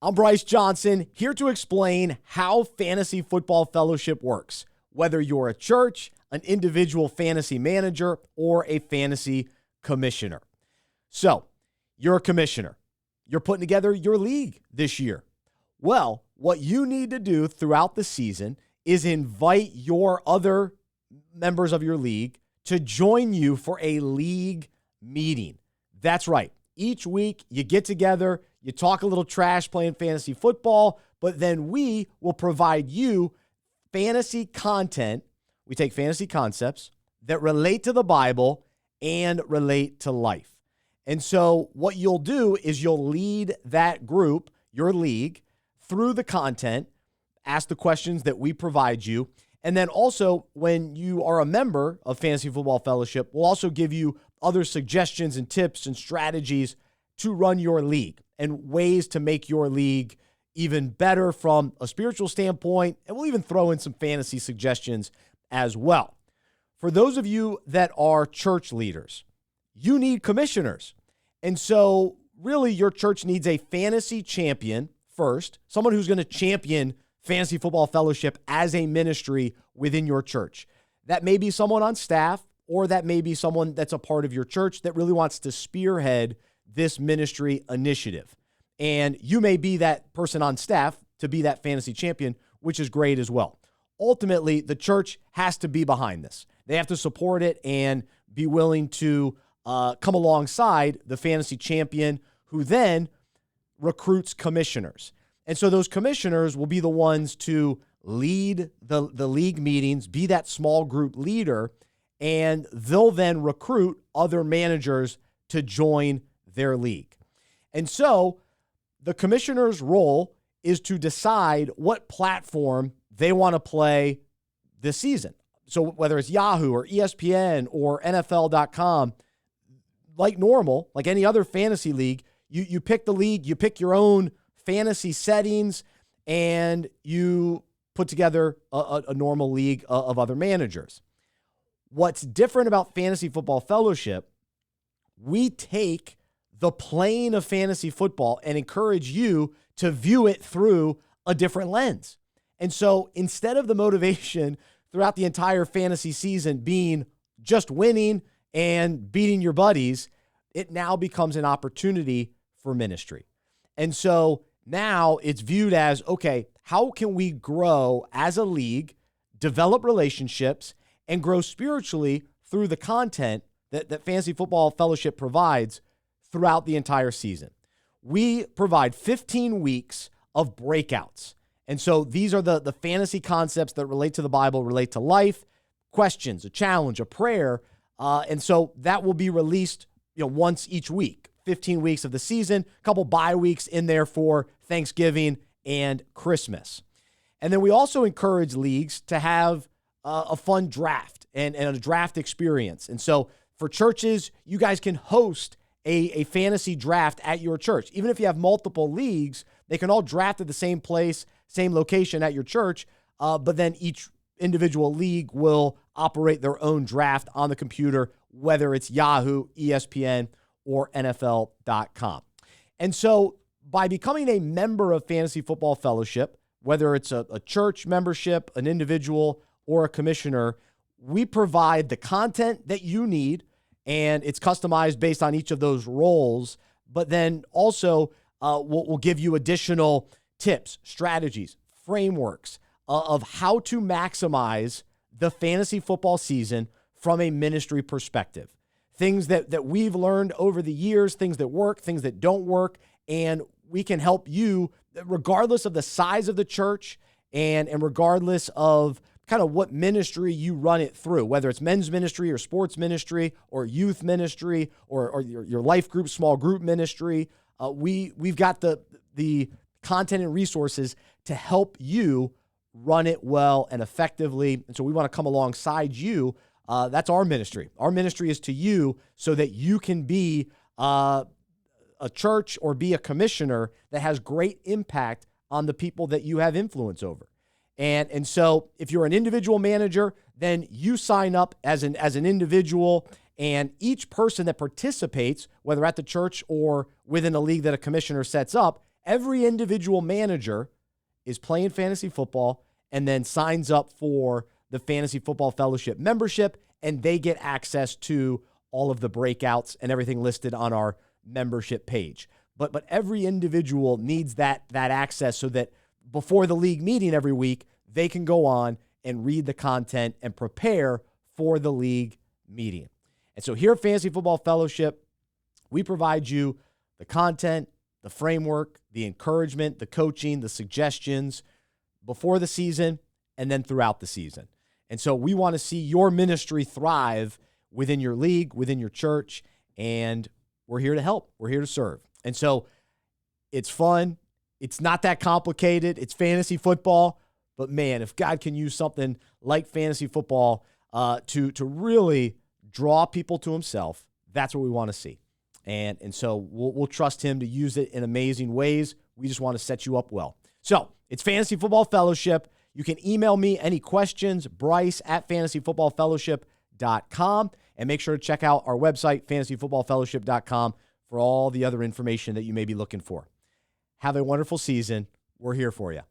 I'm Bryce Johnson, here to explain how Fantasy Football Fellowship works, whether you're a church, an individual fantasy manager, or a fantasy commissioner. So, you're a commissioner. You're putting together your league this year. Well, what you need to do throughout the season is invite your other members of your league to join you for a league meeting. That's right. Each week, you get together, you talk a little trash playing fantasy football, but then we will provide you fantasy content. We take fantasy concepts that relate to the Bible and relate to life. And so what you'll do is you'll lead that group, your league, through the content, ask the questions that we provide you, and then also when you are a member of Fantasy Football Fellowship, we'll also give you other suggestions and tips and strategies to run your league and ways to make your league even better from a spiritual standpoint, and we'll even throw in some fantasy suggestions as well. For those of you that are church leaders, you need commissioners. And so really your church needs a fantasy champion first, someone who's going to champion Fantasy Football Fellowship as a ministry within your church. That may be someone on staff, or that may be someone that's a part of your church that really wants to spearhead this ministry initiative. And you may be that person on staff to be that fantasy champion, which is great as well. Ultimately, the church has to be behind this. They have to support it and be willing to come alongside the fantasy champion, who then recruits commissioners. And so those commissioners will be the ones to lead the league meetings, be that small group leader, and they'll then recruit other managers to join their league. And so the commissioner's role is to decide what platform they want to play this season. So whether it's Yahoo or ESPN or NFL.com, like normal, like any other fantasy league, you pick the league, you pick your own fantasy settings, and you put together a normal league of other managers. What's different about Fantasy Football Fellowship, we take the plane of fantasy football and encourage you to view it through a different lens. And so instead of the motivation throughout the entire fantasy season being just winning and beating your buddies, it now becomes an opportunity for ministry. And so now it's viewed as, okay, how can we grow as a league, develop relationships, and grow spiritually through the content that Fantasy Football Fellowship provides throughout the entire season? We provide 15 weeks of breakouts. And so these are the fantasy concepts that relate to the Bible, relate to life, questions, a challenge, a prayer. And so that will be released once each week, 15 weeks of the season, a couple bye weeks in there for Thanksgiving and Christmas. And then we also encourage leagues to have a fun draft and a draft experience. And so for churches, you guys can host a fantasy draft at your church. Even if you have multiple leagues, they can all draft at the same place, same location at your church, but then each individual league will operate their own draft on the computer, whether it's Yahoo, ESPN, or NFL.com. And so by becoming a member of Fantasy Football Fellowship, whether it's a church membership, an individual, or a commissioner, we provide the content that you need, and it's customized based on each of those roles, but then also we'll give you additional tips, strategies, frameworks of how to maximize the fantasy football season from a ministry perspective. Things that we've learned over the years, things that work, things that don't work, and we can help you regardless of the size of the church and regardless of kind of what ministry you run it through, whether it's men's ministry or sports ministry or youth ministry or your life group, small group ministry. We've got the content and resources to help you run it well and effectively. And so we want to come alongside you. That's our ministry. Our ministry is to you so that you can be a church or be a commissioner that has great impact on the people that you have influence over. And so if you're an individual manager, then you sign up as an individual, and each person that participates, whether at the church or within a league that a commissioner sets up, Every individual manager is playing fantasy football and then signs up for the Fantasy Football Fellowship membership, and they get access to all of the breakouts and everything listed on our membership page. But every individual needs that access so that before the league meeting every week, they can go on and read the content and prepare for the league meeting. And so here at Fantasy Football Fellowship, we provide you the content, the framework, the encouragement, the coaching, the suggestions before the season and then throughout the season. And so we want to see your ministry thrive within your league, within your church, and we're here to help. We're here to serve. And so it's fun. It's not that complicated. It's fantasy football. But man, if God can use something like fantasy football to really draw people to himself, that's what we want to see. And so we'll trust him to use it in amazing ways. We just want to set you up well. So it's Fantasy Football Fellowship. You can email me any questions, Bryce@fantasyfootballfellowship.com. And make sure to check out our website, fantasyfootballfellowship.com, for all the other information that you may be looking for. Have a wonderful season. We're here for you.